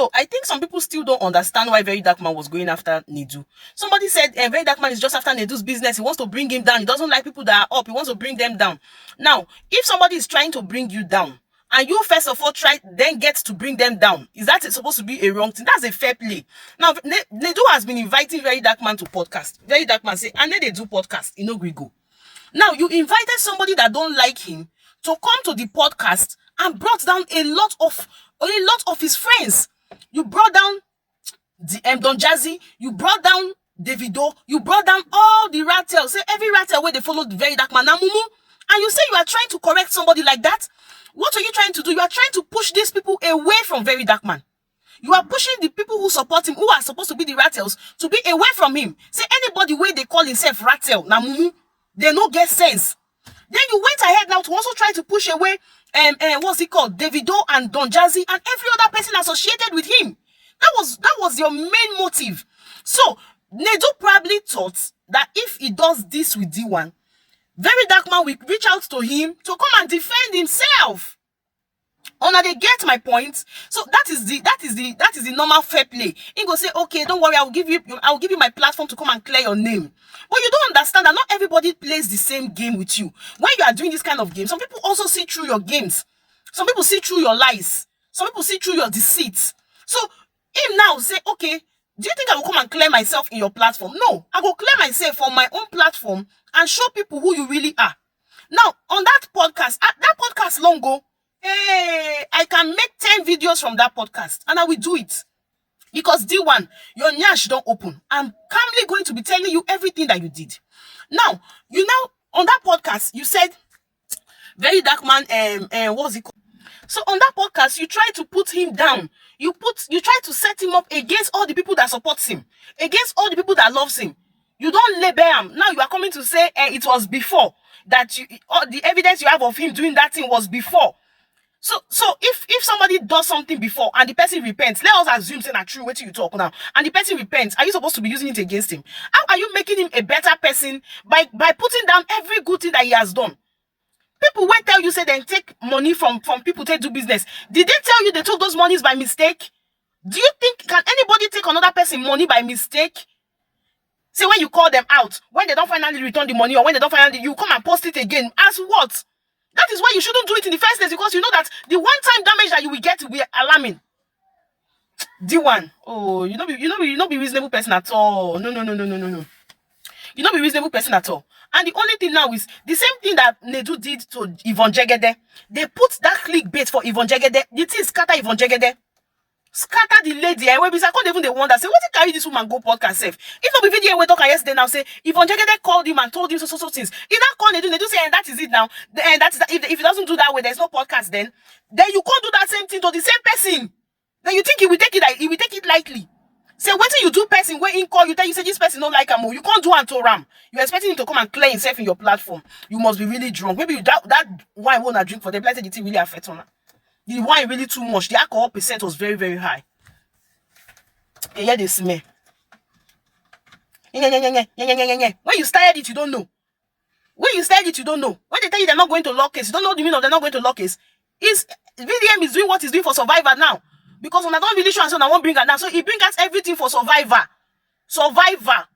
So I think some people still don't understand why Very Dark Man was going after Nedu. Somebody said Very Dark Man is just after Nedu's business. He wants to bring him down. He doesn't like people that are up. He wants to bring them down. Now, if somebody is trying to bring you down, and you first of all try, then get to bring them down, is that supposed to be a wrong thing? That's a fair play. Now, Nedu has been inviting Very Dark Man to podcast. Very Dark Man say, and then they do podcast in Ogrigo. Now, you invited somebody that don't like him to come to the podcast and brought down a lot of his friends. You brought down the Don Jazzy, you brought down Davido, you brought down all the Rattel. Say every Rattel where they followed Very Dark Man, and you say you are trying to correct somebody like that. What are you trying to do? You are trying to push these people away from Very Dark Man. You are pushing the people who support him, who are supposed to be the Rattels, to be away from him. Say anybody where they call himself Rattel, they no get sense. Then you went ahead now to also try to push away what's it called? Davido and Don Jazzy and every other person associated with him. That was your main motive. So Nedu probably thought that if he does this with D1, Very Dark Man will reach out to him to come and defend himself. Oh, now they get my point. So that is the normal fair play. He go say, okay, don't worry, I'll give you my platform to come and clear your name. But you don't understand that not everybody plays the same game with you. When you are doing this kind of game, some people also see through your games. Some people see through your lies. Some people see through your deceits. So him now say, okay, do you think I will come and clear myself in your platform? No, I will clear myself on my own platform and show people who you really are. Now, on that podcast long ago, hey, I can make 10 videos from that podcast and I will do it. Because D1, your nyash don't open. I'm calmly going to be telling you everything that you did. Now, on that podcast, you said, Very Dark Man, what's it called? So on that podcast, you try to put him down. You try to set him up against all the people that support him, against all the people that loves him. You don't label him. Now you are coming to say it was before that all the evidence you have of him doing that thing was before. So if somebody does something before and the person repents, let us assume say not true what you talk now, and the person repents, are you supposed to be using it against him? How are you making him a better person by putting down every good thing that he has done? People will tell you say they take money from people to do business. Did they tell you they took those monies by mistake? Do you think can anybody take another person money by mistake? Say when you call them out, when they don't finally return the money, or when they don't finally, you come and post it again. As what? That is why you shouldn't do it in the first place, because you know that the one-time damage that you will get will be alarming. D1, oh, you not be reasonable person at all. No. You not be reasonable person at all. And the only thing now is the same thing that Nedu did to Yvonne Jegede. They put that clickbait for Yvonne Jegede. The thing scatter Yvonne Jegede. Scatter the lady. I can't even they wonder. Say, what carry this woman go podcast safe? If not be video we talk yesterday now, say Yvonne Jegede called him and told him so things. He now call Nedu say, and that is it now. And that's that. If he doesn't do that way, there's no podcast then you can't do that same thing to the same person. Then you think he will take it lightly. Say, what do you do person when he call you, tell you say this person don't like him, you can't do unto ram. You're expecting him to come and clear himself in your platform. You must be really drunk. Maybe that wine won't drink for them. Let's say the thing really affects on her. The wine really too much. The alcohol percent was very, very high. You hear the smell. When you started it, you don't know. When you started it, you don't know. When they tell you they're not going to lock case, you don't know the meaning of they're not going to lock case. VDM is doing what he's doing for Survivor now. Because when I don't really show and so I won't bring her now. So he brings us everything for Survivor. Survivor.